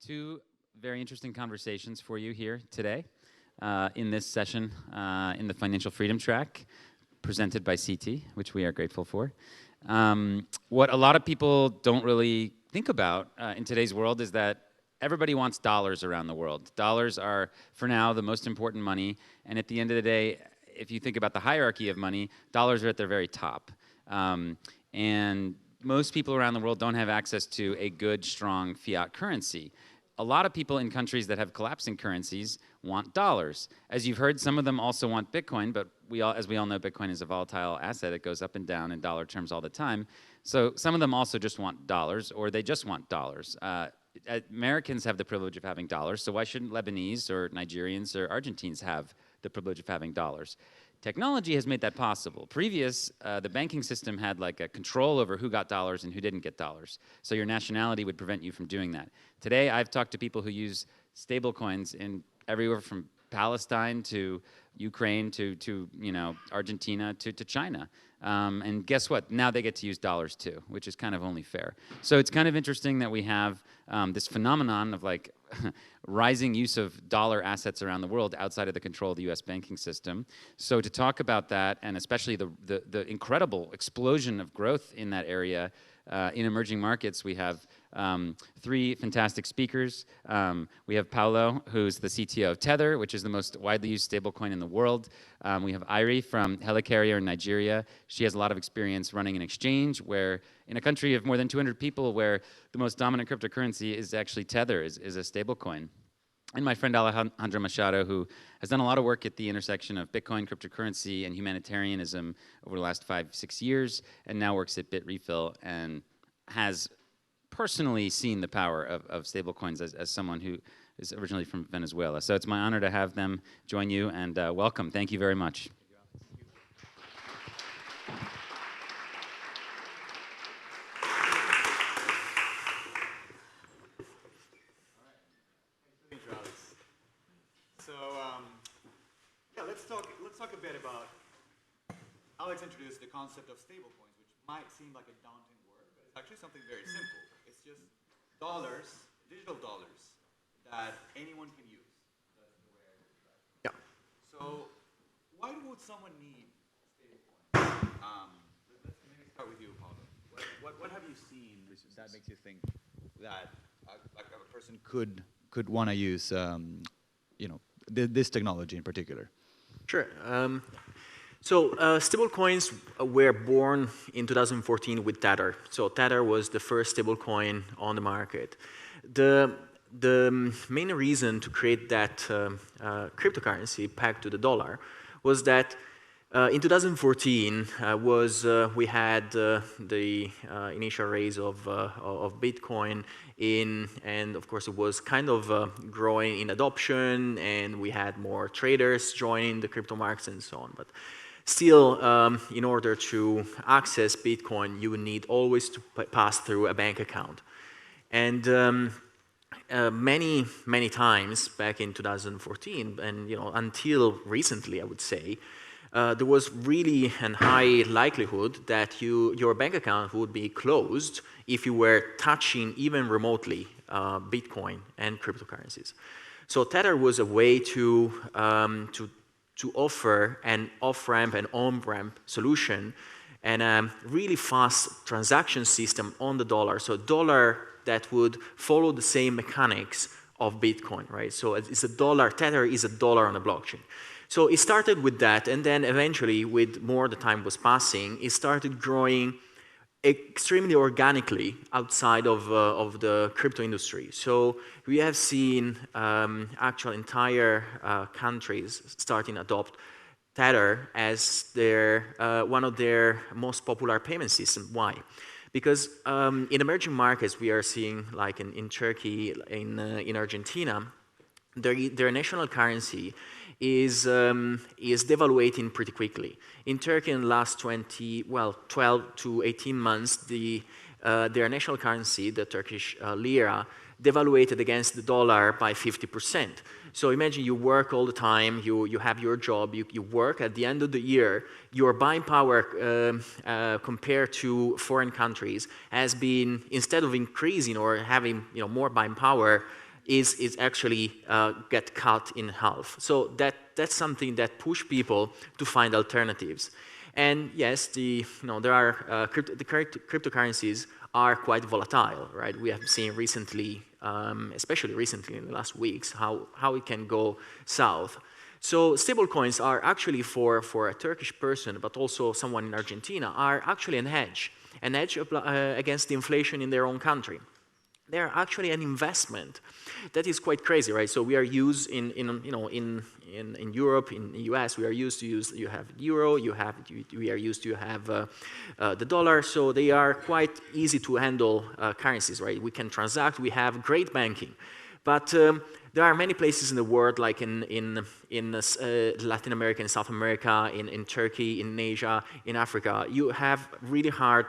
Two very interesting conversations for you here today in this session in the Financial Freedom Track presented by CT, which we are grateful for. What a lot of people don't really think about in today's world is that everybody wants dollars around the world. Dollars are, for now, the most important money, and at the end of the day, if you think about the hierarchy of money, dollars are at their very top. And most people around the world don't have access to a good, strong fiat currency. A lot of people in countries that have collapsing currencies want dollars. As you've heard, some of them also want Bitcoin, but as we all know, Bitcoin is a volatile asset. It goes up and down in dollar terms all the time. So some of them also just want dollars, or they just want dollars. Americans have the privilege of having dollars, so why shouldn't Lebanese or Nigerians or Argentines have the privilege of having dollars? Technology has made that possible. The banking system had like a control over who got dollars and who didn't get dollars. So your nationality would prevent you from doing that. Today, I've talked to people who use stablecoins in everywhere from Palestine to Ukraine to Argentina to China. And guess what? Now they get to use dollars too, which is kind of only fair. So it's kind of interesting that we have this phenomenon of like rising use of dollar assets around the world outside of the control of the US banking system. So to talk about that, and especially the incredible explosion of growth in that area in emerging markets, we have three fantastic speakers. We have Paulo, who's the CTO of Tether, which is the most widely used stablecoin in the world. We have Iri from Helicarrier in Nigeria. She has a lot of experience running an exchange where, in a country of more than 200 people, where the most dominant cryptocurrency is actually Tether, is a stablecoin. And my friend Alejandro Machado, who has done a lot of work at the intersection of Bitcoin, cryptocurrency, and humanitarianism over the last 5-6 years, and now works at BitRefill and has personally seen the power of stablecoins as someone who is originally from Venezuela. So it's my honor to have them join you, and welcome. Thank you very much. Let's talk a bit about. Alex introduced the concept of stablecoins, which might seem like a daunting word, but it's actually something very simple. It's just dollars, digital dollars, that anyone can use. That's the way I describe it. Yeah. So, why would someone need stablecoins? Let's maybe start with you, Paulo. What have you seen that makes you think that a person could want to use, this technology in particular? Sure. Stablecoins were born in 2014 with Tether. So Tether was the first stablecoin on the market. The main reason to create that cryptocurrency pegged to the dollar was that in 2014 we had the initial raise of Bitcoin and of course it was kind of growing in adoption, and we had more traders joining the crypto markets and so on. But still, in order to access Bitcoin, you would need always to pass through a bank account. And many times back in 2014, and until recently, I would say, there was really a high likelihood that your bank account would be closed if you were touching even remotely Bitcoin and cryptocurrencies. So Tether was a way to offer an off-ramp and on-ramp solution and a really fast transaction system on the dollar. So dollar that would follow the same mechanics of Bitcoin, right? So it's a dollar, Tether is a dollar on a blockchain. So it started with that, and then eventually, with more the time was passing, it started growing extremely organically outside of the crypto industry. So we have seen actual entire countries starting to adopt Tether as one of their most popular payment systems. Why? Because in emerging markets, we are seeing, like in Turkey, in Argentina, their national currency is devaluating pretty quickly. In Turkey, in the last 12 to 18 months, their national currency, the Turkish lira, devaluated against the dollar by 50%. So imagine you work all the time, you have your job, you work. At the end of the year, your buying power compared to foreign countries has been, instead of increasing or having more buying power, is actually get cut in half. So that's something that push people to find alternatives. And yes, there are the cryptocurrencies are quite volatile, right? We have seen recently, especially recently in the last weeks, how it can go south. So stablecoins are actually for a Turkish person, but also someone in Argentina, are actually an hedge against the inflation in their own country. They're actually an investment. That is quite crazy, right? So we are used in Europe, in the US, we are used to use, you have euro, we are used to have the dollar, so they are quite easy to handle currencies, right? We can transact, we have great banking. But there are many places in the world, like in Latin America, in South America, in Turkey, in Asia, in Africa, you have really hard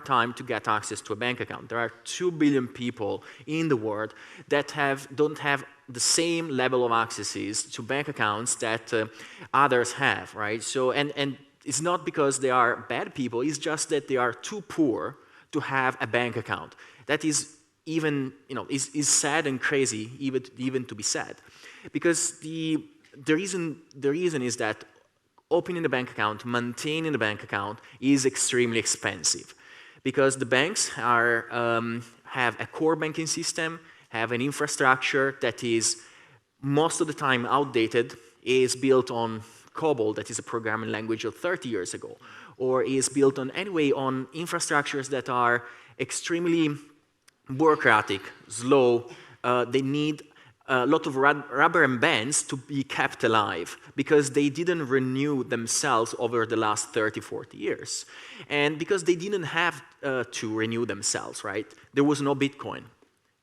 time to get access to a bank account. There are 2 billion people in the world that don't have the same level of accesses to bank accounts that others have, right? So, and it's not because they are bad people, it's just that they are too poor to have a bank account. That is even, is sad and crazy even to be said. Because the reason is that opening a bank account, maintaining a bank account is extremely expensive. Because the banks have a core banking system, have an infrastructure that is most of the time outdated, is built on COBOL, that is a programming language of 30 years ago, or is built on infrastructures that are extremely bureaucratic, slow. They need a lot of rubber and bands to be kept alive because they didn't renew themselves over the last 30, 40 years. And because they didn't have to renew themselves, right? There was no Bitcoin,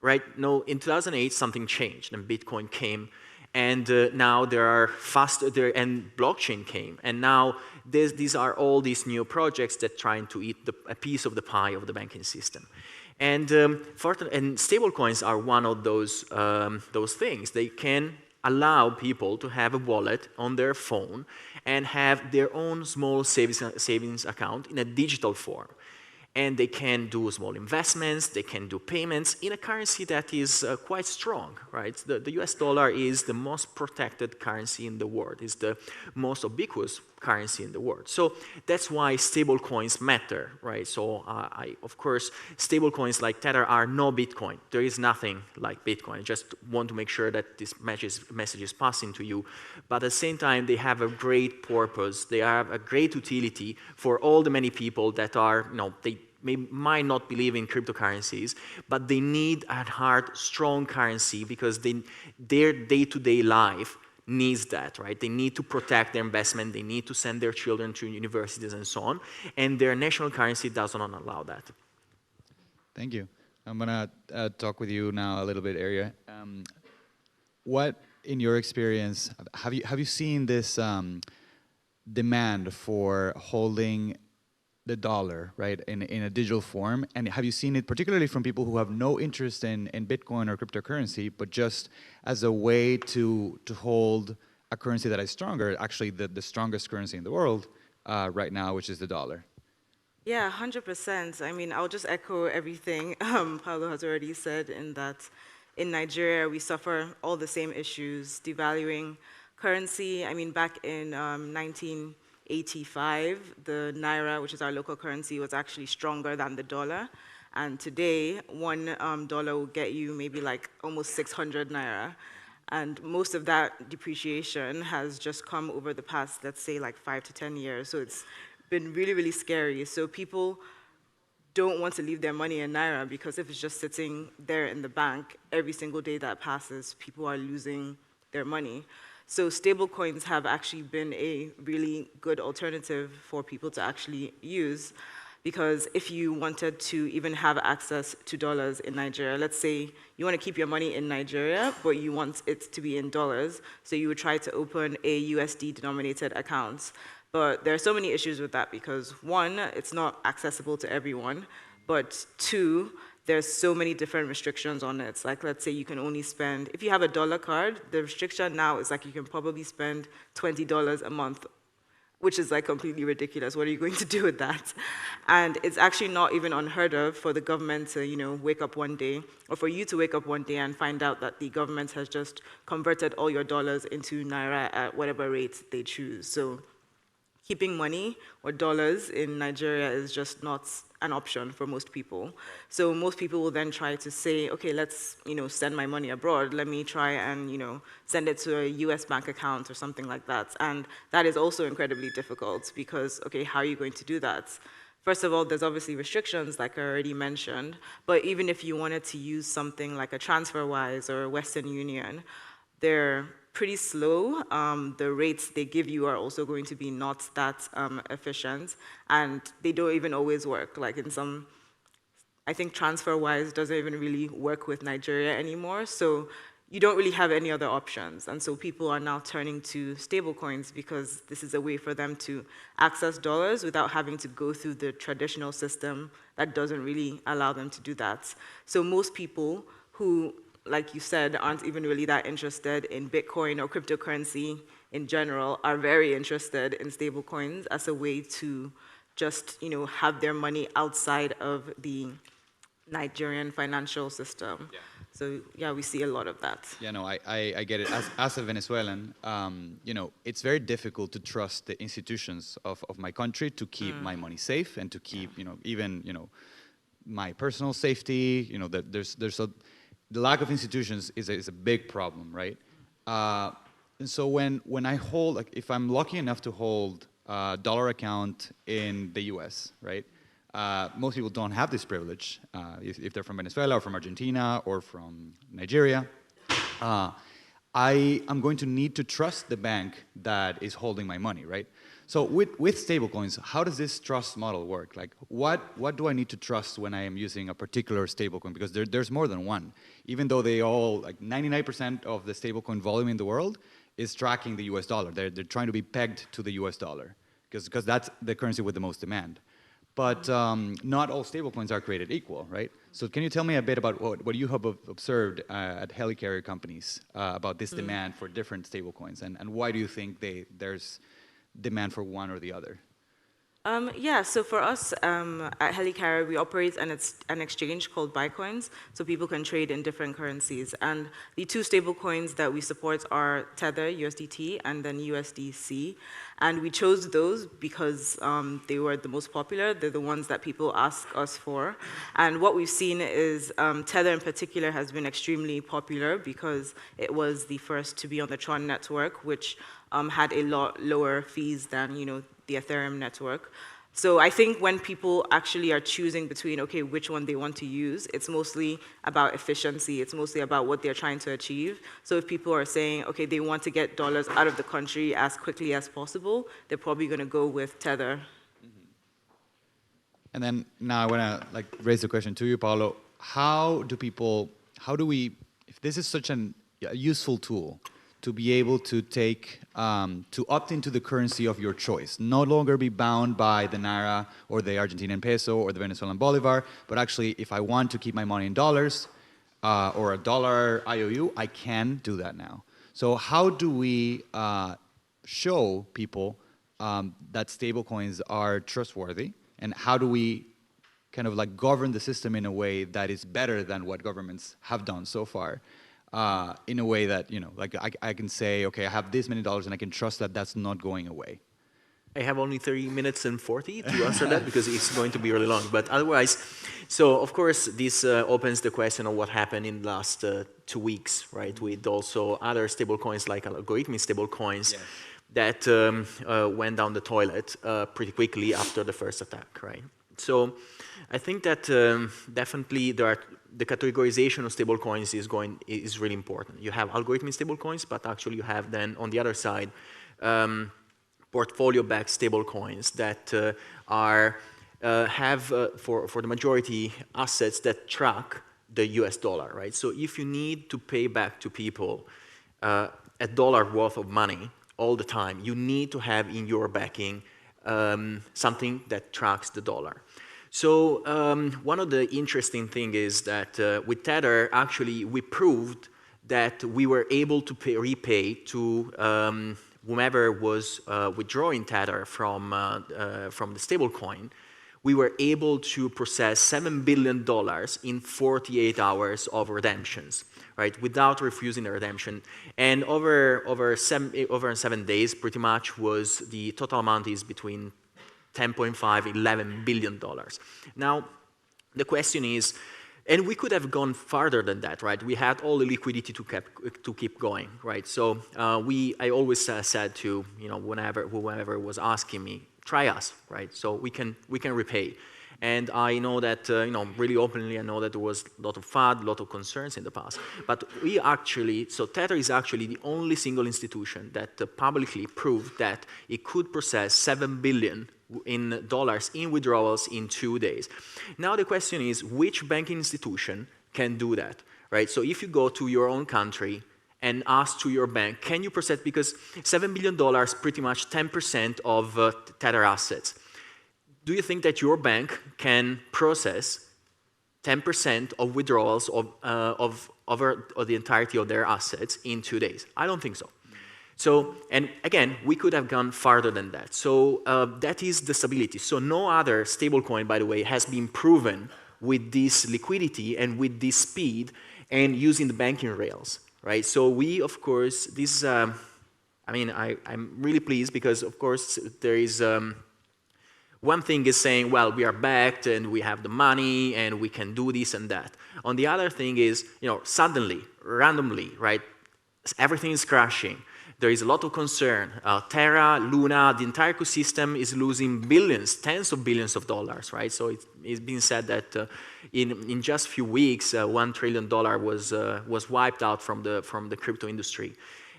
right? No, in 2008, something changed and Bitcoin came. And now there are and blockchain came. And now these are all these new projects that trying to eat a piece of the pie of the banking system. And stablecoins are one of those things. They can allow people to have a wallet on their phone and have their own small savings account in a digital form. And they can do small investments, they can do payments in a currency that is quite strong, right? The US dollar is the most protected currency in the world, is the most ubiquitous currency in the world. So that's why stable coins matter, right? So of course, stable coins like Tether are no Bitcoin. There is nothing like Bitcoin. I just want to make sure that this message is passing to you. But at the same time, they have a great purpose. They have a great utility for all the many people that are, they might not believe in cryptocurrencies, but they need a hard, strong currency because their day-to-day life needs that, right? They need to protect their investment, they need to send their children to universities and so on, and their national currency does not allow that. Thank you. I'm gonna talk with you now a little bit, Arya. What, in your experience, have you seen this demand for holding the dollar, right, in a digital form? And have you seen it particularly from people who have no interest in Bitcoin or cryptocurrency, but just as a way to hold a currency that is stronger, actually the strongest currency in the world right now, which is the dollar? Yeah, 100%. I mean, I'll just echo everything Paulo has already said, in that in Nigeria, we suffer all the same issues, devaluing currency. I mean, back in 1985, the Naira, which is our local currency, was actually stronger than the dollar. And today, $1 will get you maybe like almost 600 Naira. And most of that depreciation has just come over the past, let's say, like 5 to 10 years. So it's been really, really scary. So people don't want to leave their money in Naira because if it's just sitting there in the bank, every single day that passes, people are losing their money. So stablecoins have actually been a really good alternative for people to actually use, because if you wanted to even have access to dollars in Nigeria, let's say you want to keep your money in Nigeria, but you want it to be in dollars, so you would try to open a USD denominated account. But there are so many issues with that because, one, it's not accessible to everyone, but two, there's so many different restrictions on it. Like, let's say you can only spend, if you have a dollar card, the restriction now is like you can probably spend $20 a month which is like completely ridiculous. What are you going to do with that? And it's actually not even unheard of for the government to, wake up one day, or for you to wake up one day and find out that the government has just converted all your dollars into naira at whatever rate they choose. So keeping money or dollars in Nigeria is just not an option for most people. So most people will then try to say, okay, let's, send my money abroad. Let me try and, send it to a US bank account or something like that. And that is also incredibly difficult because, okay, how are you going to do that? First of all, there's obviously restrictions, like I already mentioned. But even if you wanted to use something like a TransferWise or a Western Union, they're pretty slow. The rates they give you are also going to be not that efficient, and they don't even always work. Like in some, I think TransferWise doesn't even really work with Nigeria anymore, so you don't really have any other options. And so people are now turning to stablecoins because this is a way for them to access dollars without having to go through the traditional system that doesn't really allow them to do that. So most people who, like you said, aren't even really that interested in Bitcoin or cryptocurrency in general, are very interested in stablecoins as a way to just, have their money outside of the Nigerian financial system. Yeah. So yeah, we see a lot of that. Yeah, no, I get it. As a Venezuelan, it's very difficult to trust the institutions of my country to keep my money safe and to keep, even, my personal safety. The lack of institutions is a big problem, right? And so when I hold, like, if I'm lucky enough to hold a dollar account in the US, right? Most people don't have this privilege. If they're from Venezuela or from Argentina or from Nigeria, I am going to need to trust the bank that is holding my money, right? So with stablecoins, how does this trust model work? Like, what do I need to trust when I am using a particular stablecoin? Because there's more than one. Even though they all, like 99% of the stablecoin volume in the world is tracking the US dollar. They're trying to be pegged to the US dollar because that's the currency with the most demand. But not all stablecoins are created equal, right? So can you tell me a bit about what you have observed at helicarrier companies about this demand for different stablecoins, and why do you think there's demand for one or the other? Yeah, so for us at helicarrier, we operate an exchange called Bitcoins, so people can trade in different currencies. And the two stable coins that we support are Tether, USDT, and then USDC. And we chose those because they were the most popular. They're the ones that people ask us for. And what we've seen is Tether in particular has been extremely popular because it was the first to be on the Tron network, which had a lot lower fees than, the Ethereum network. So I think when people actually are choosing between, okay, which one they want to use, it's mostly about efficiency. It's mostly about what they're trying to achieve. So if people are saying, okay, they want to get dollars out of the country as quickly as possible, they're probably going to go with Tether. And then now I want to raise the question to you, Paulo. How do we, if this is such a useful tool, to be able to to opt into the currency of your choice, no longer be bound by the Naira or the Argentinian peso or the Venezuelan Bolivar, but actually if I want to keep my money in dollars or a dollar IOU, I can do that now. So how do we show people that stablecoins are trustworthy, and how do we kind of govern the system in a way that is better than what governments have done so far? In a way that, I can say, okay, I have this many dollars and I can trust that that's not going away. I have only 30 minutes and 40 to answer that because it's going to be really long. But otherwise, so of course, this opens the question of what happened in the last 2 weeks, right? With also other stable coins like algorithmic stable coins that went down the toilet pretty quickly after the first attack, right? So I think that definitely the categorization of stablecoins is really important. You have algorithmic stablecoins, but actually you have then on the other side portfolio-backed stablecoins that have for the majority assets that track the US dollar, right? So if you need to pay back to people a dollar worth of money all the time, you need to have in your backing something that tracks the dollar. So one of the interesting things is that with Tether, actually, we proved that we were able to repay to whomever was withdrawing tether from the stablecoin, we were able to process $7 billion in 48 hours of redemptions, right, without refusing the redemption. And over 7 days, pretty much, was the total amount is between 10.5, $11 billion. Now, the question is, and we could have gone farther than that, right? We had all the liquidity to keep going, right? So I always said to whoever was asking me, try us, right? So we can repay. And I know that really openly, I know that there was a lot of FUD, a lot of concerns in the past. But we actually, so Tether is actually the only single institution that publicly proved that it could process $7 billion in withdrawals in 2 days. Now the question is, which banking institution can do that, right? So if you go to your own country and ask to your bank, can you process, because $7 billion, pretty much 10% of Tether assets. Do you think that your bank can process 10% of withdrawals of the entirety of their assets in 2 days? I don't think so. So, and again, we could have gone farther than that. So that is the stability. So no other stablecoin, by the way, has been proven with this liquidity and with this speed and using the banking rails, right? So we, of course, this, I'm really pleased because, of course, there is, one thing is saying, well, we are backed and we have the money and we can do this and that. On the other thing is, suddenly, randomly, right, everything is crashing. There is a lot of concern. Terra, Luna, the entire ecosystem is losing billions, tens of billions of dollars, right? So it's been said that in just a few weeks, $1 trillion was wiped out from the crypto industry.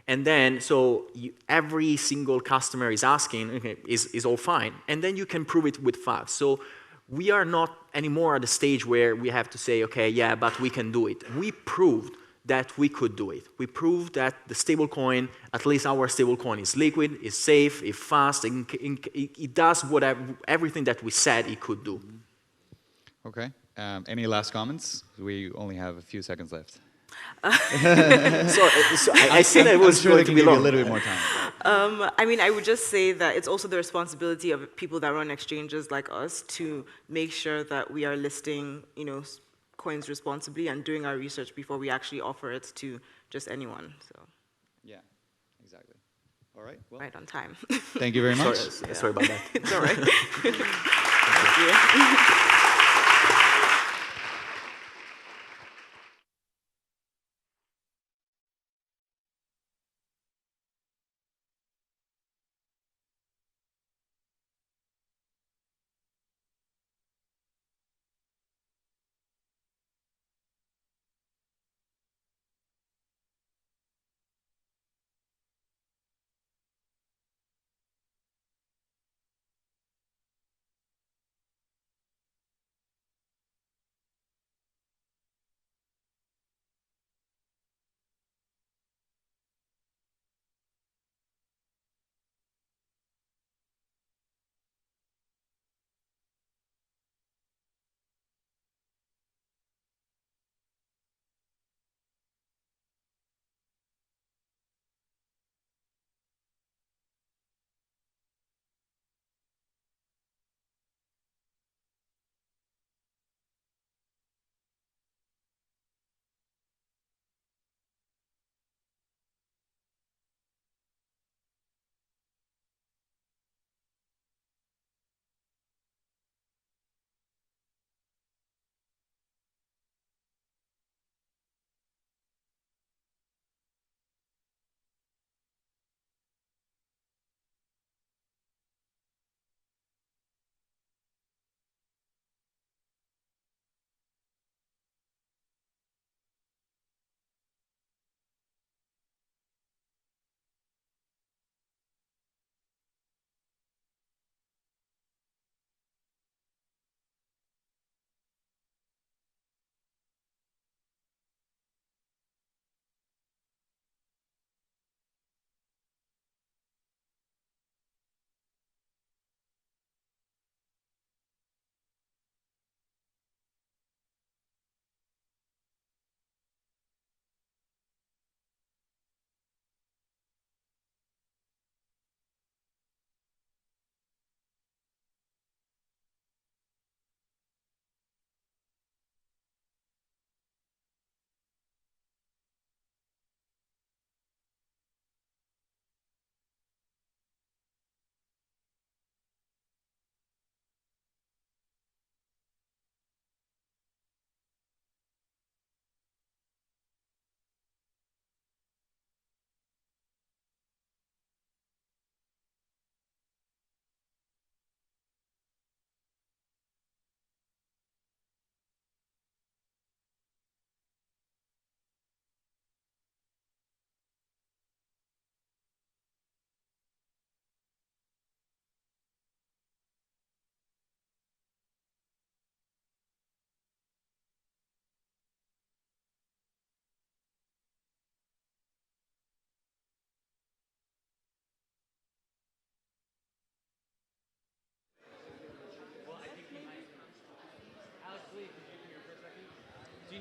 And then, so every single customer is asking, okay, is all fine? And then you can prove it with facts. So we are not anymore at the stage where we have to say, okay, yeah, but we can do it. We proved that we could do it. We proved that the stablecoin, at least our stablecoin, is liquid, is safe, is fast, it does everything that we said it could do. Okay. Any last comments? We only have a few seconds left. I said it was going to be long. A little bit more time. I would just say that it's also the responsibility of people that run exchanges like us to make sure that we are listing, coins responsibly and doing our research before we actually offer it to just anyone. So. Yeah, exactly. All right. Well, right on time. Thank you very much. Sorry about that. It's all right. Thank you.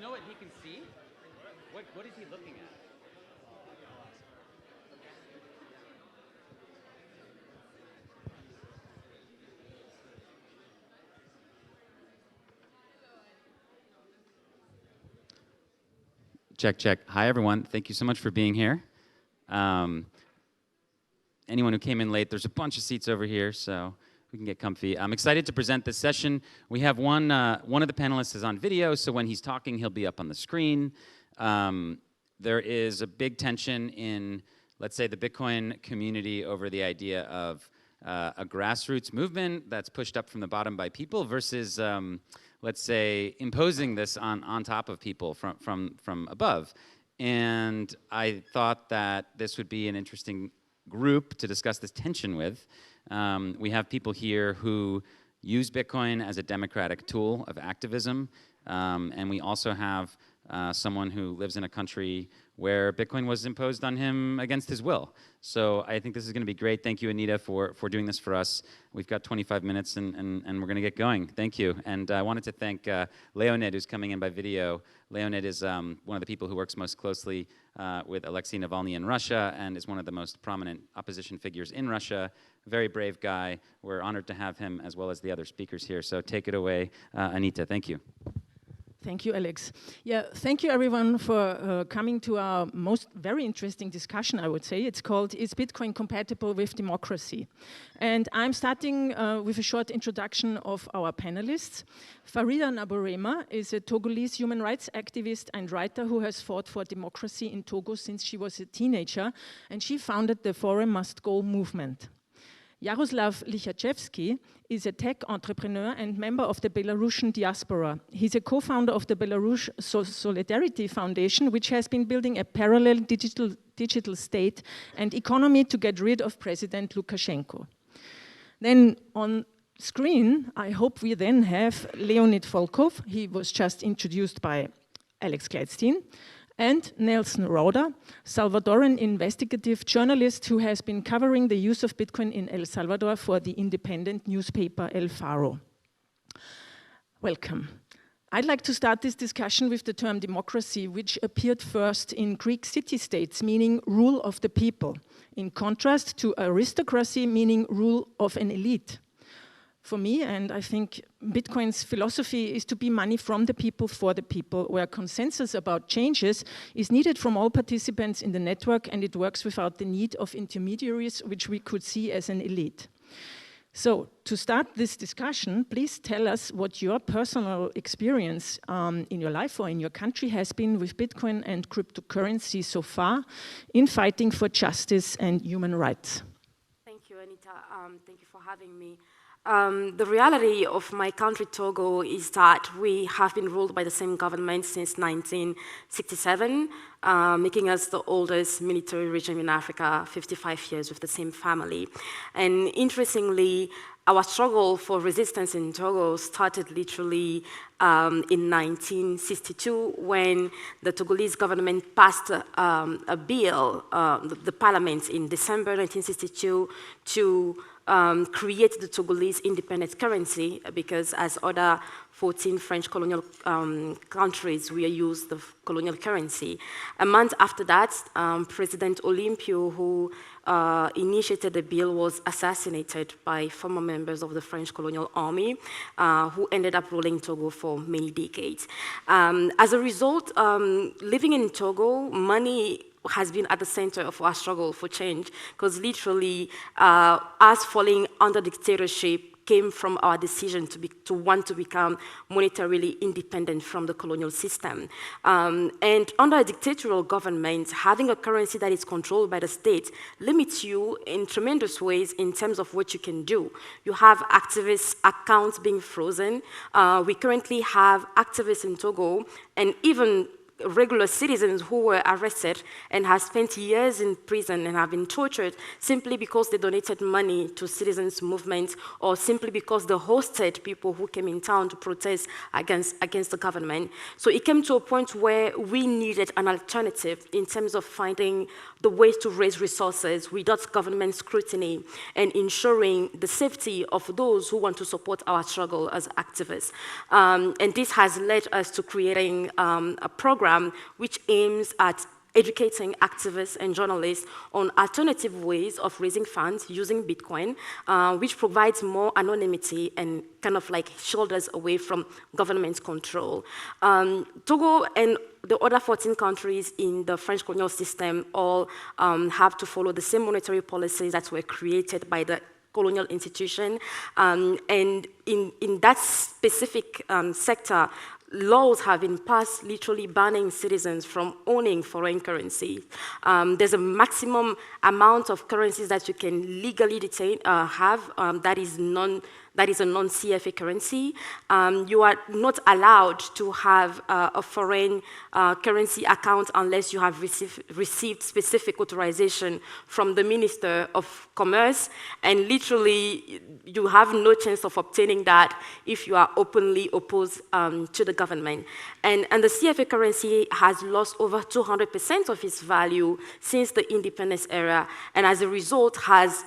know what he can see? What is he looking at? Check, check. Hi, everyone. Thank you so much for being here. Anyone who came in late, there's a bunch of seats over here, so we can get comfy. I'm excited to present this session. We have one of the panelists is on video, so when he's talking, he'll be up on the screen. There is a big tension in, let's say, the Bitcoin community over the idea of a grassroots movement that's pushed up from the bottom by people versus, let's say, imposing this on top of people from above. And I thought that this would be an interesting group to discuss this tension with. We have people here who use Bitcoin as a democratic tool of activism, and we also have someone who lives in a country where Bitcoin was imposed on him against his will. So I think this is going to be great. Thank you, Anita, for doing this for us. We've got 25 minutes, and we're going to get going. Thank you. And I wanted to thank Leonid, who's coming in by video. Leonid is one of the people who works most closely with Alexei Navalny in Russia and is one of the most prominent opposition figures in Russia. Very brave guy. We're honored to have him as well as the other speakers here. So take it away, Anita. Thank you. Thank you, Alex. Yeah, thank you everyone for coming to our very interesting discussion, I would say. It's called, Is Bitcoin Compatible with Democracy? And I'm starting with a short introduction of our panelists. Farida Naborema is a Togolese human rights activist and writer who has fought for democracy in Togo since she was a teenager, and she founded the Forum Must Go movement. Jaroslav Lichachevsky is a tech entrepreneur and member of the Belarusian diaspora. He's a co-founder of the Belarus Solidarity Foundation, which has been building a parallel digital state and economy to get rid of President Lukashenko. Then on screen, I hope we then have Leonid Volkov. He was just introduced by Alex Gladstein. And Nelson Roda, Salvadoran investigative journalist who has been covering the use of Bitcoin in El Salvador for the independent newspaper El Faro. Welcome. I'd like to start this discussion with the term democracy, which appeared first in Greek city-states, meaning rule of the people, in contrast to aristocracy, meaning rule of an elite. For me, and I think Bitcoin's philosophy is to be money from the people for the people, where consensus about changes is needed from all participants in the network, and it works without the need of intermediaries, which we could see as an elite. So, to start this discussion, please tell us what your personal experience in your life or in your country has been with Bitcoin and cryptocurrency so far in fighting for justice and human rights. Thank you, Anita. Thank you for having me. The reality of my country, Togo, is that we have been ruled by the same government since 1967, making us the oldest military regime in Africa, 55 years with the same family. And interestingly, our struggle for resistance in Togo started literally in 1962 when the Togolese government passed a bill, the parliament in December 1962, to create the Togolese independent currency, because as other 14 French colonial countries, we used the colonial currency. A month after that, President Olympio, who initiated the bill, was assassinated by former members of the French colonial army, who ended up ruling Togo for many decades. As a result, living in Togo, money has been at the center of our struggle for change, because literally us falling under dictatorship came from our decision to want to become monetarily independent from the colonial system. And under a dictatorial government, having a currency that is controlled by the state limits you in tremendous ways in terms of what you can do. You have activists' accounts being frozen. We currently have activists in Togo, and even regular citizens who were arrested and have spent years in prison and have been tortured simply because they donated money to citizens' movements or simply because they hosted people who came in town to protest against the government. So it came to a point where we needed an alternative in terms of finding the ways to raise resources without government scrutiny and ensuring the safety of those who want to support our struggle as activists. And this has led us to creating a program which aims at educating activists and journalists on alternative ways of raising funds using Bitcoin, which provides more anonymity and kind of like shoulders away from government control. Togo and the other 14 countries in the French colonial system all have to follow the same monetary policies that were created by the colonial institution. And in that specific sector, laws have been passed literally banning citizens from owning foreign currency. There's a maximum amount of currencies that you can legally have that is a non-CFA currency. You are not allowed to have a foreign currency account unless you have received specific authorization from the Minister of Commerce, and literally you have no chance of obtaining that if you are openly opposed to the government. And the CFA currency has lost over 200% of its value since the independence era, and as a result has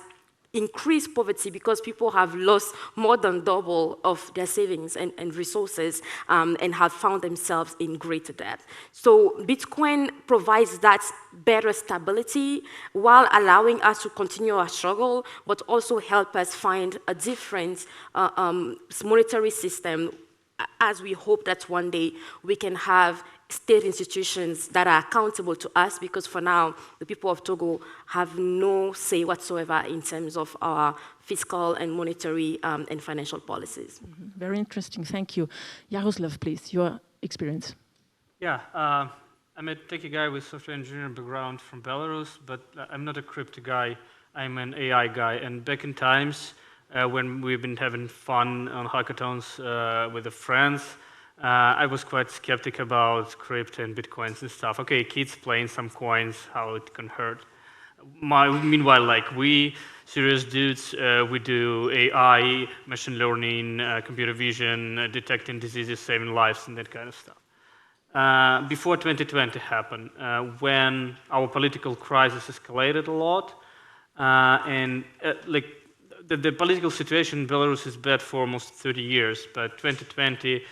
increased poverty because people have lost more than double of their savings and resources and have found themselves in greater debt. So Bitcoin provides that better stability while allowing us to continue our struggle, but also help us find a different monetary system, as we hope that one day we can have state institutions that are accountable to us, because for now, the people of Togo have no say whatsoever in terms of our fiscal and monetary and financial policies. Mm-hmm. Very interesting, thank you. Jaroslav, please, your experience. Yeah, I'm a techie guy with software engineering background from Belarus, but I'm not a crypto guy, I'm an AI guy. And back in times when we've been having fun on hackathons with the friends, I was quite skeptic about crypto and bitcoins and stuff. Okay, kids playing some coins, how it can hurt. Meanwhile, like we serious dudes, we do AI, machine learning, computer vision, detecting diseases, saving lives, and that kind of stuff. Before 2020 happened, when our political crisis escalated a lot, like the political situation in Belarus is bad for almost 30 years, but 2020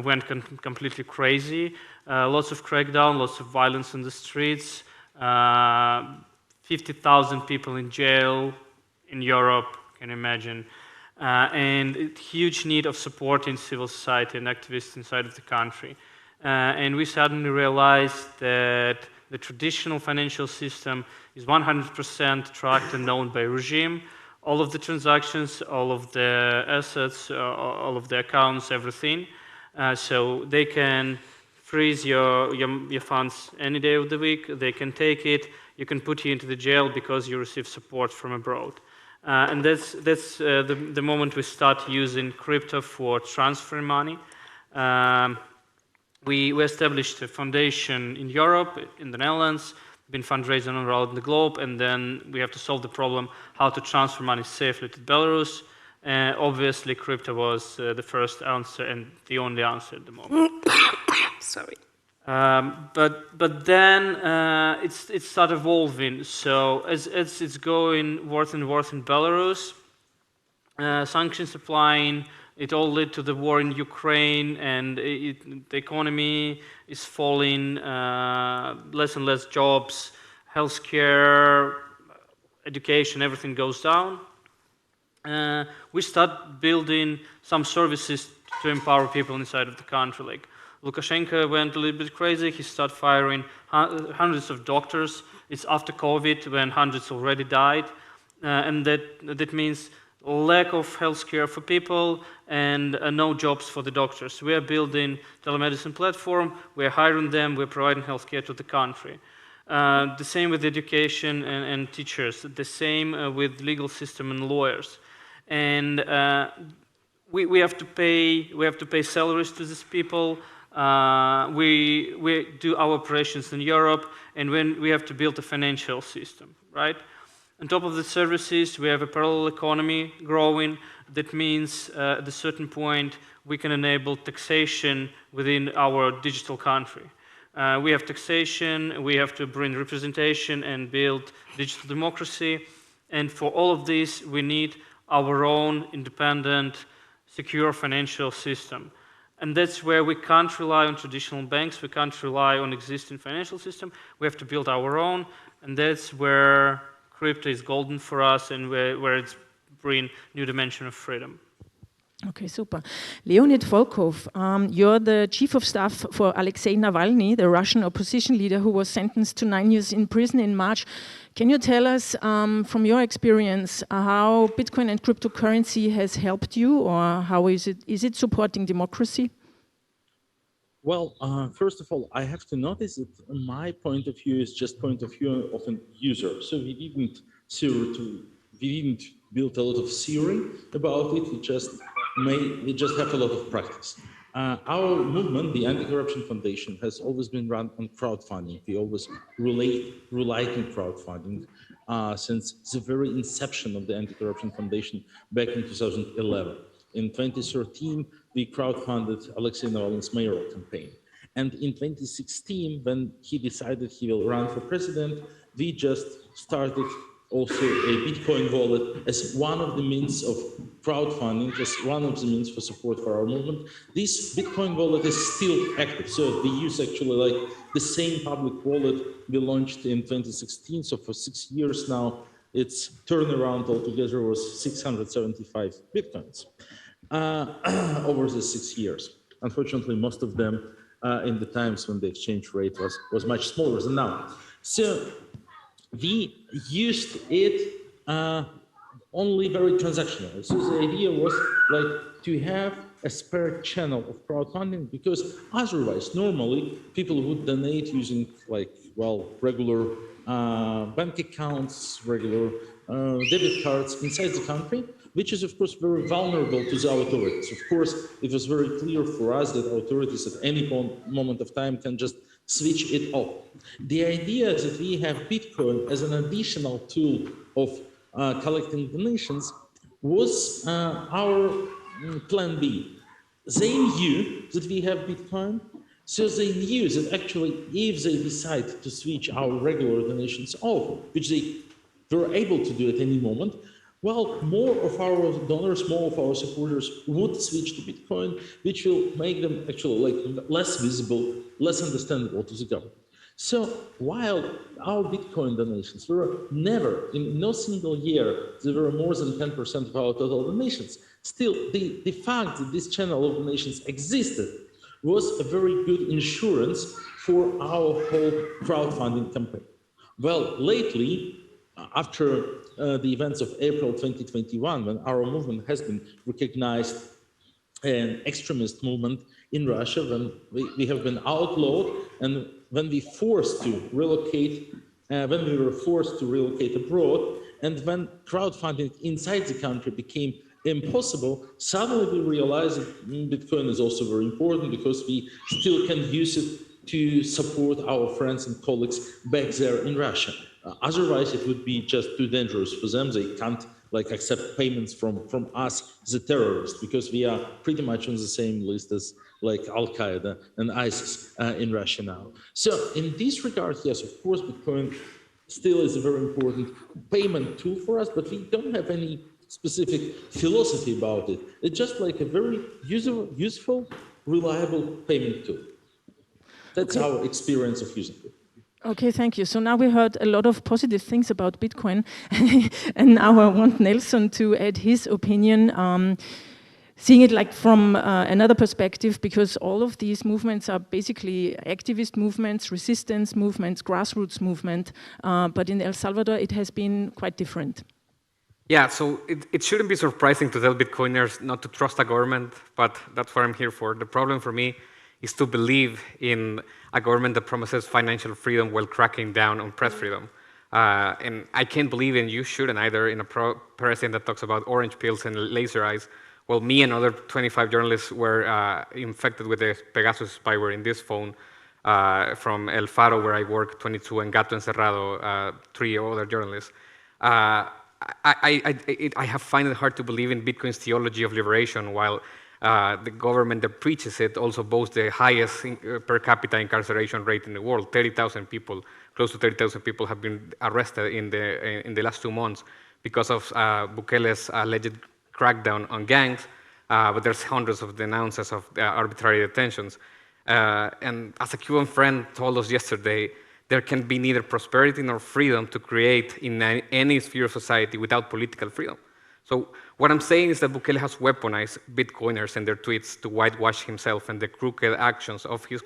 went completely crazy. Lots of crackdown, lots of violence in the streets, 50,000 people in jail in Europe, can you imagine? And a huge need of support in civil society and activists inside of the country. And we suddenly realized that the traditional financial system is 100% tracked and owned by regime. All of the transactions, all of the assets, all of the accounts, everything. So they can freeze your funds any day of the week. They can take it. You can put you into the jail because you receive support from abroad. And that's the moment we start using crypto for transferring money. We established a foundation in Europe, in the Netherlands, been fundraising around the globe, and then we have to solve the problem how to transfer money safely to Belarus. Obviously, crypto was the first answer and the only answer at the moment. Sorry. But then it started evolving. So as it's going worse and worse in Belarus, sanctions applying, it all led to the war in Ukraine, and the economy is falling, less and less jobs, healthcare, education, everything goes down. We start building some services to empower people inside of the country. Like Lukashenko went a little bit crazy. He started firing hundreds of doctors. It's after COVID when hundreds already died. And that means lack of healthcare for people and no jobs for the doctors. We are building telemedicine platform. We are hiring them. We're providing healthcare to the country. The same with education and teachers. The same with legal system and lawyers. And we have to pay salaries to these people. We do our operations in Europe, and when we have to build a financial system, right? On top of the services, we have a parallel economy growing. That means at a certain point, we can enable taxation within our digital country. We have taxation, we have to bring representation and build digital democracy. And for all of this, we need our own independent, secure financial system. And that's where we can't rely on traditional banks, we can't rely on existing financial system, we have to build our own, and that's where crypto is golden for us and where it's bring new dimension of freedom. Okay, super. Leonid Volkov, you're the chief of staff for Alexei Navalny, the Russian opposition leader who was sentenced to 9 years in prison in March. Can you tell us from your experience how Bitcoin and cryptocurrency has helped you, or how is it supporting democracy? Well, first of all, I have to notice that my point of view is just point of view of an user. So we didn't build a lot of theory about it. We just have a lot of practice. Our movement, the Anti-Corruption Foundation, has always been run on crowdfunding. We always relied on crowdfunding since the very inception of the Anti-Corruption Foundation back in 2011. In 2013, we crowdfunded Alexei Navalny's mayoral campaign. And in 2016, when he decided he will run for president, we just started also a Bitcoin wallet as one of the means of crowdfunding, as one of the means for support for our movement. This Bitcoin wallet is still active. So we use actually like the same public wallet we launched in 2016. So for 6 years now, its turnaround altogether was 675 Bitcoins over the 6 years. Unfortunately, most of them in the times when the exchange rate was much smaller than now. So we used it only very transactional. So the idea was like to have a spare channel of crowdfunding, because otherwise, normally people would donate using like, well, regular bank accounts, regular debit cards inside the country, which is of course very vulnerable to the authorities. Of course, it was very clear for us that authorities at any moment of time can just switch it off. The idea that we have Bitcoin as an additional tool of collecting donations was our plan B. They knew that we have Bitcoin, so they knew that actually if they decide to switch our regular donations off, which they were able to do at any moment, well, more of our donors, more of our supporters would switch to Bitcoin, which will make them actually like less visible, less understandable to the government. So while our Bitcoin donations were never, in no single year, there were more than 10% of our total donations, still the fact that this channel of donations existed was a very good insurance for our whole crowdfunding campaign. Well, lately, after the events of April 2021, when our movement has been recognized an extremist movement in Russia, when we have been outlawed, and when we forced to relocate, when we were forced to relocate abroad, and when crowdfunding inside the country became impossible, suddenly we realized that Bitcoin is also very important, because we still can use it to support our friends and colleagues back there in Russia. Otherwise, it would be just too dangerous for them. They can't like accept payments from us, the terrorists, because we are pretty much on the same list as like Al-Qaeda and ISIS in Russia now. So in this regard, yes, of course, Bitcoin still is a very important payment tool for us, but we don't have any specific philosophy about it. It's just like a very useful, reliable payment tool. That's our experience of using it. Okay, thank you. So now we heard a lot of positive things about Bitcoin, and now I want Nelson to add his opinion, seeing it like from another perspective, because all of these movements are basically activist movements, resistance movements, grassroots movement, but in El Salvador it has been quite different. Yeah, so it shouldn't be surprising to tell Bitcoiners not to trust a government, but that's what I'm here for. The problem for me is to believe in a government that promises financial freedom while cracking down on press freedom. And I can't believe, and you shouldn't either, in a president that talks about orange pills and laser eyes, well, me and other 25 journalists were infected with the Pegasus spyware in this phone from El Faro, where I work, 22, and Gato Encerrado, 3 other journalists. I have find it hard to believe in Bitcoin's theology of liberation, while the government that preaches it also boasts the highest per capita incarceration rate in the world. 30,000 people, close to 30,000 people have been arrested in the last 2 months because of Bukele's alleged crackdown on gangs, but there's hundreds of denounces of arbitrary detentions. And as a Cuban friend told us yesterday, there can be neither prosperity nor freedom to create in any sphere of society without political freedom. So what I'm saying is that Bukele has weaponized Bitcoiners and their tweets to whitewash himself and the crooked actions of his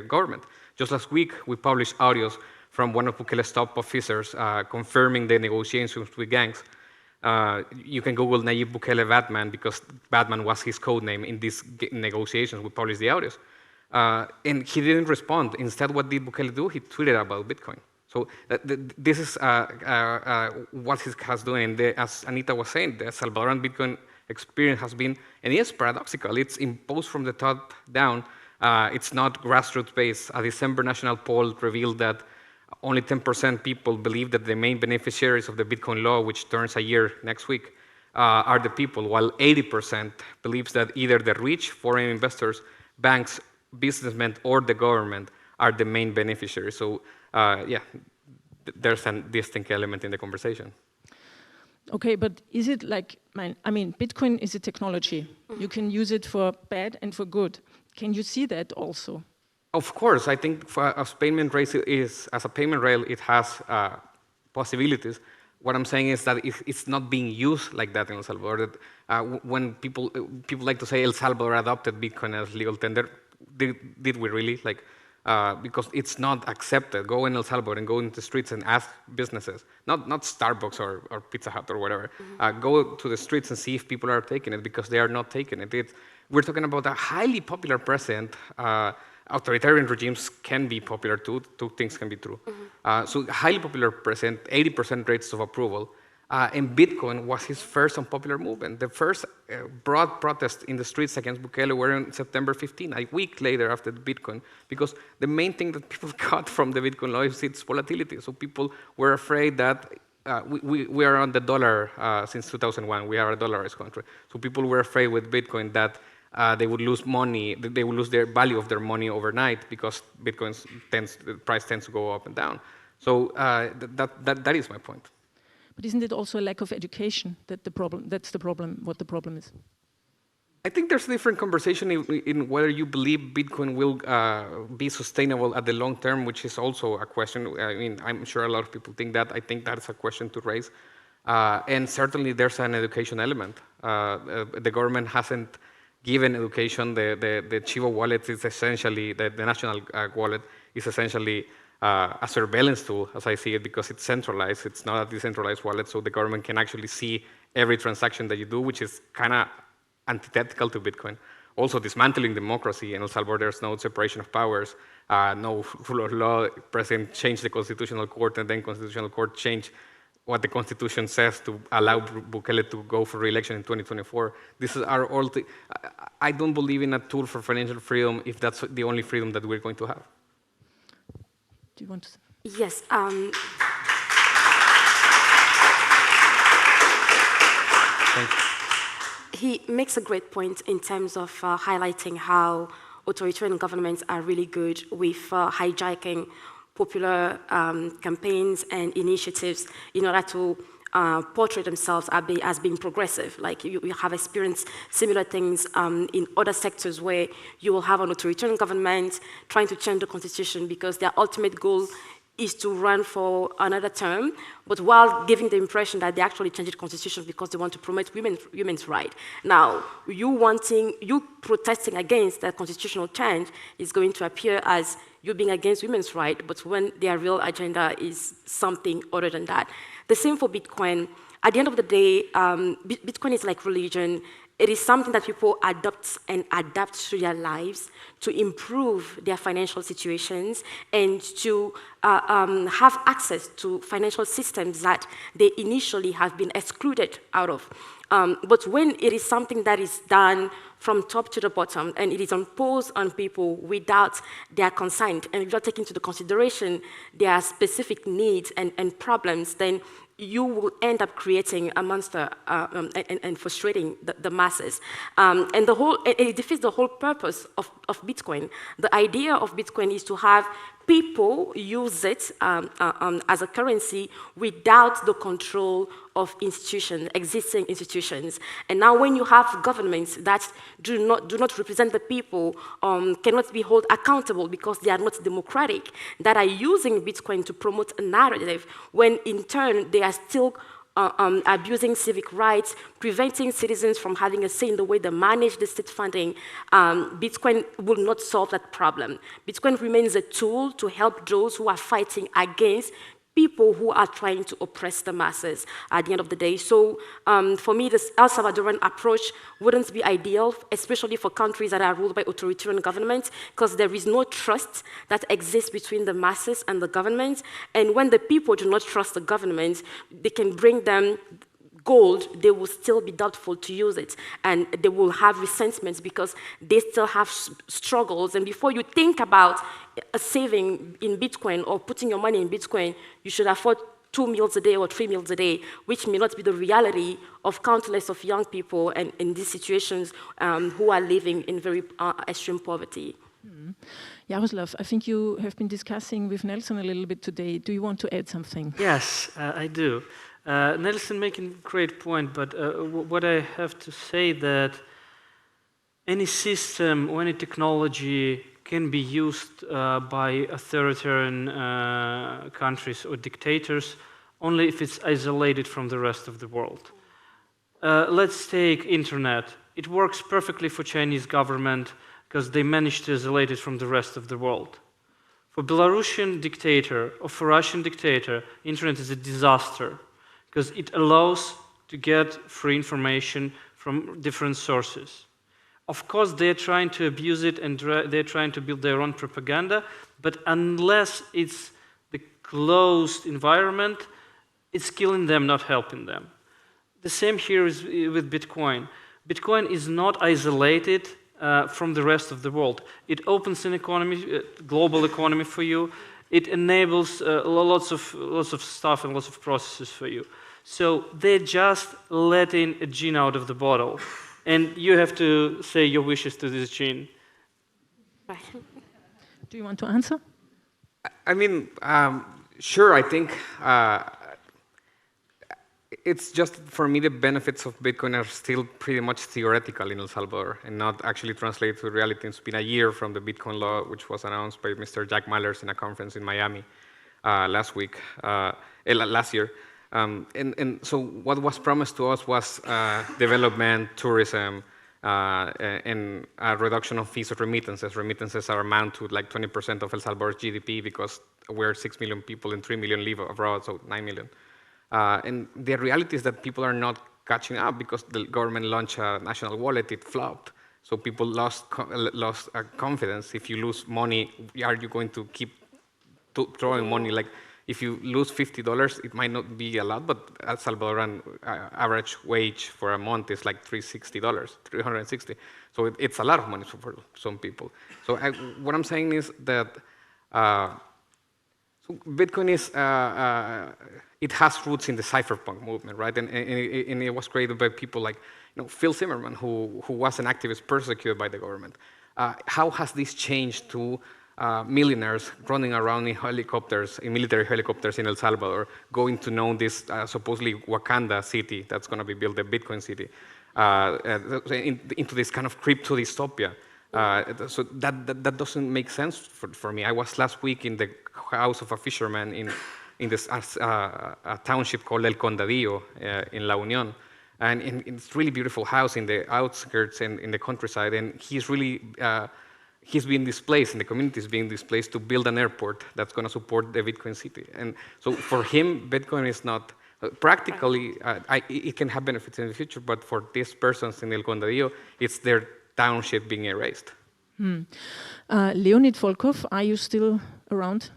government. Just last week, we published audios from one of Bukele's top officers confirming the negotiations with gangs. You can Google Nayib Bukele Batman, because Batman was his code name in these negotiations. We published the audios. And he didn't respond. Instead, what did Bukele do? He tweeted about Bitcoin. So this is what he has done. And as Anita was saying, the Salvadoran Bitcoin experience has been, and it is paradoxical. It's imposed from the top down. It's not grassroots-based. A December national poll revealed that only 10% people believe that the main beneficiaries of the Bitcoin law, which turns a year next week, are the people, while 80% believes that either the rich, foreign investors, banks, businessmen, or the government are the main beneficiaries. So yeah, there's a distinct element in the conversation. Okay, but is it like, I mean, Bitcoin is a technology. You can use it for bad and for good. Can you see that also? Of course, I think as payment rail as a payment rail, it has possibilities. What I'm saying is that it's not being used like that in El Salvador. When people like to say El Salvador adopted Bitcoin as legal tender, did we really? Like, because it's not accepted. Go in El Salvador and go into the streets and ask businesses, not Starbucks or Pizza Hut or whatever. Go to the streets and see if people are taking it, because they are not taking it. We're talking about a highly popular president. Authoritarian regimes can be popular too. Two things can be true. So highly popular president, 80% rates of approval. And Bitcoin was his first unpopular movement. The first broad protests in the streets against Bukele were on September 15, a week later after the Bitcoin, because the main thing that people got from the Bitcoin law is its volatility. So people were afraid that we are on the dollar since 2001. We are a dollarized country. So people were afraid with Bitcoin that they would lose money, they would lose their value of their money overnight, because Bitcoin's the price tends to go up and down. So that is my point. But isn't it also a lack of education that's the problem, what the problem is? I think there's a different conversation in whether you believe Bitcoin will be sustainable at the long term, which is also a question. I mean, I'm sure a lot of people think that. I think that's a question to raise. And certainly there's an education element. The government hasn't given education. The Chivo wallet is essentially, the national wallet is essentially a surveillance tool, as I see it, because it's centralized. It's not a decentralized wallet, so the government can actually see every transaction that you do, which is kind of antithetical to Bitcoin. Also, dismantling democracy. In El Salvador, there's no separation of powers, no rule of law. President changed the constitutional court, and then constitutional court changed what the constitution says to allow Bukele to go for re-election in 2024. This is our all. I don't believe in a tool for financial freedom if that's the only freedom that we're going to have. Do you want to say? Yes. Thank you. He makes a great point in terms of highlighting how authoritarian governments are really good with hijacking popular campaigns and initiatives in order to portray themselves as being progressive. Like you have experienced similar things in other sectors where you will have an authoritarian government trying to change the constitution because their ultimate goal is to run for another term, but while giving the impression that they actually changed the constitution because they want to promote women's rights. Now, you protesting against that constitutional change is going to appear as you being against women's rights, but when their real agenda is something other than that. The same for Bitcoin. At the end of the day, Bitcoin is like religion. It is something that people adopt and adapt to their lives to improve their financial situations and to have access to financial systems that they initially have been excluded out of. But when it is something that is done from top to the bottom, and it is imposed on people without their consent, and without taking into consideration their specific needs and problems, then you will end up creating a monster and frustrating the masses. And it defeats the whole purpose of Bitcoin. The idea of Bitcoin is to have people use it as a currency without the control of institutions, existing institutions. And now when you have governments that do not represent the people, cannot be held accountable because they are not democratic, that are using Bitcoin to promote a narrative, when in turn they are still abusing civic rights, preventing citizens from having a say in the way they manage the state funding, Bitcoin will not solve that problem. Bitcoin remains a tool to help those who are fighting against people who are trying to oppress the masses at the end of the day. So for me, this El Salvadoran approach wouldn't be ideal, especially for countries that are ruled by authoritarian governments, because there is no trust that exists between the masses and the government. And when the people do not trust the government, they can bring them gold, they will still be doubtful to use it, and they will have resentments because they still have struggles. And before you think about a saving in Bitcoin or putting your money in Bitcoin, you should afford 2 meals a day or 3 meals a day, which may not be the reality of countless of young people and in these situations who are living in very extreme poverty. Mm-hmm. Jaroslav, I think you have been discussing with Nelson a little bit today. Do you want to add something? Yes, I do. Nelson making a great point, but what I have to say that any system or any technology can be used by authoritarian countries or dictators only if it's isolated from the rest of the world. Let's take internet. It works perfectly for Chinese government because they managed to isolate it from the rest of the world. For Belarusian dictator or for Russian dictator, internet is a disaster, because it allows to get free information from different sources. Of course, they're trying to abuse it and they're trying to build their own propaganda, but unless it's the closed environment, it's killing them, not helping them. The same here is with Bitcoin. Bitcoin is not isolated from the rest of the world. It opens an economy, global economy for you. It enables lots of stuff and lots of processes for you. So they're just letting a gene out of the bottle. And you have to say your wishes to this gene. Do you want to answer? I mean, sure, I think it's just, for me, the benefits of Bitcoin are still pretty much theoretical in El Salvador and not actually translated to reality. It's been a year from the Bitcoin law, which was announced by Mr. Jack Mallers in a conference in Miami last year. And so what was promised to us was development, tourism, and a reduction of fees of remittances. Remittances are amount to like 20% of El Salvador's GDP because we're 6 million people and 3 million live abroad, so 9 million. And the reality is that people are not catching up because the government launched a national wallet, it flopped. So people lost confidence. If you lose money, are you going to keep throwing money? Like, if you lose $50, it might not be a lot, but El Salvadoran average wage for a month is like $360. So it's a lot of money for some people. So what I'm saying is that so Bitcoin is, it has roots in the cypherpunk movement, right? And it was created by people like Phil Zimmerman, who was an activist persecuted by the government. How has this changed to millionaires running around in helicopters, in military helicopters in El Salvador, going to know this supposedly Wakanda city that's going to be built, the Bitcoin city, into this kind of crypto dystopia? So that doesn't make sense for me. I was last week in the house of a fisherman in this a township called El Condadillo in La Unión, and it's a really beautiful house in the outskirts and in the countryside, and he's really he's being displaced, and the community is being displaced to build an airport that's going to support the Bitcoin city. And so for him, Bitcoin is not, practically, it can have benefits in the future, but for these persons in El Condadillo, it's their township being erased. Leonid Volkov, are you still around?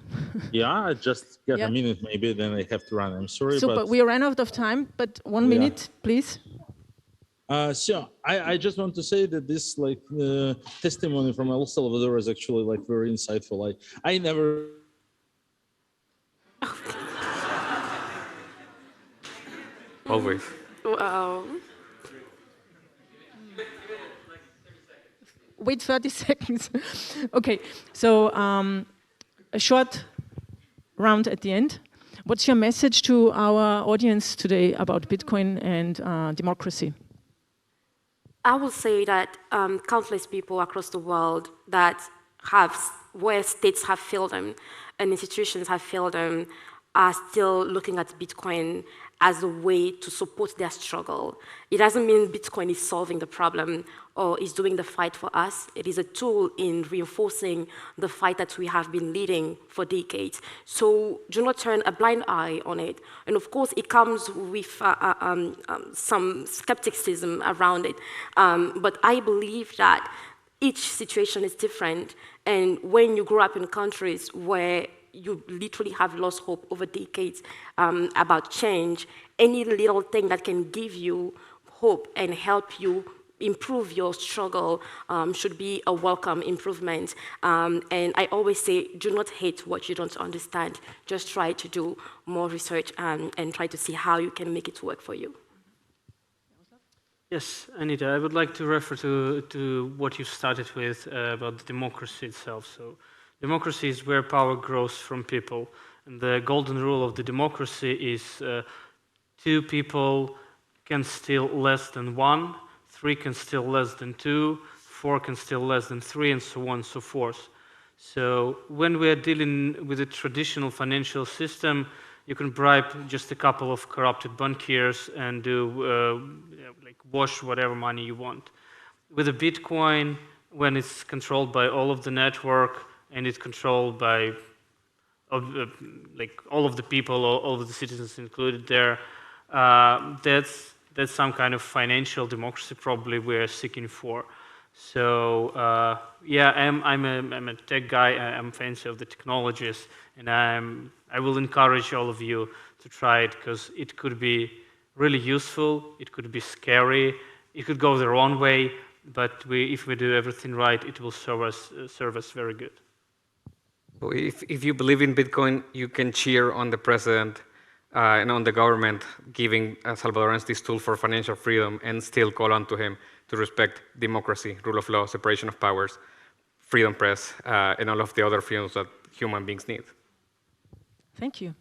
Yeah, I just got a minute maybe, then I have to run. I'm sorry. So, but we ran out of time, but 1 minute, please. So I just want to say that this testimony from El Salvador is actually very insightful. I never. Always. Wow. Wait 30 seconds. Okay, so a short round at the end. What's your message to our audience today about Bitcoin and democracy? I will say that countless people across the world where states have failed them and institutions have failed them, are still looking at Bitcoin as a way to support their struggle. It doesn't mean Bitcoin is solving the problem or is doing the fight for us. It is a tool in reinforcing the fight that we have been leading for decades. So do not turn a blind eye on it. And of course, it comes with some skepticism around it. But I believe that each situation is different. And when you grow up in countries where you literally have lost hope over decades about change, any little thing that can give you hope and help you improve your struggle should be a welcome improvement. And I always say, do not hate what you don't understand. Just try to do more research and try to see how you can make it work for you. Yes, Anita, I would like to refer to what you started with about the democracy itself. So, democracy is where power grows from people. And the golden rule of the democracy is 2 people can steal less than 1, 3 can steal less than 2, 4 can steal less than 3, and so on and so forth. So when we are dealing with a traditional financial system, you can bribe just a couple of corrupted bankiers and do wash whatever money you want. With a Bitcoin, when it's controlled by all of the network and it's controlled by all of the people, all of the citizens included there, that's some kind of financial democracy probably we're seeking for. So yeah, I'm a tech guy. I'm fancy of the technologies, and I will encourage all of you to try it because it could be really useful. It could be scary. It could go the wrong way, but if we do everything right, it will serve us very good. So if you believe in Bitcoin, you can cheer on the president and on the government giving Salvadorans this tool for financial freedom and still call on to him to respect democracy, rule of law, separation of powers, freedom press, and all of the other freedoms that human beings need. Thank you.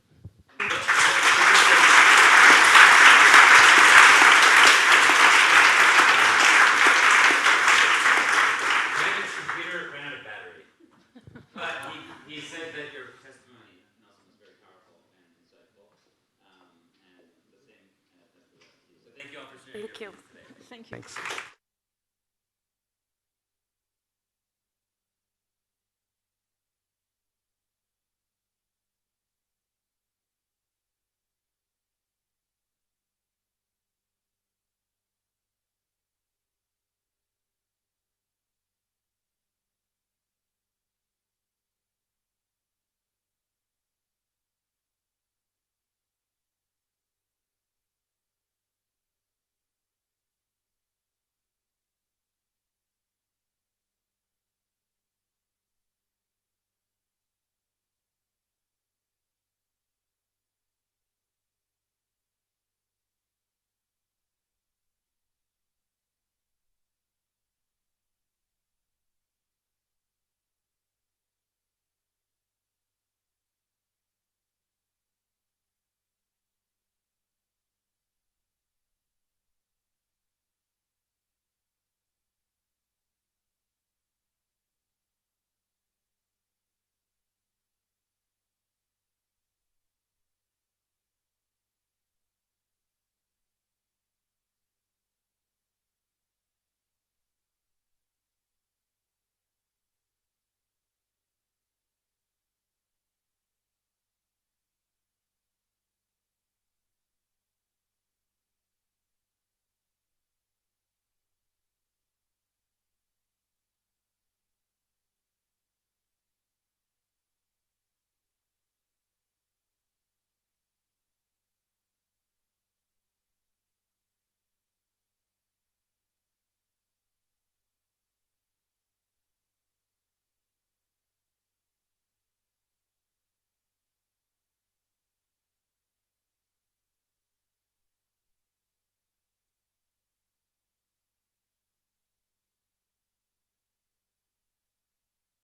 He said that your testimony, Nelson, was very powerful and insightful, and the same. So thank you all for sharing. Thank you. Thank you. Thanks.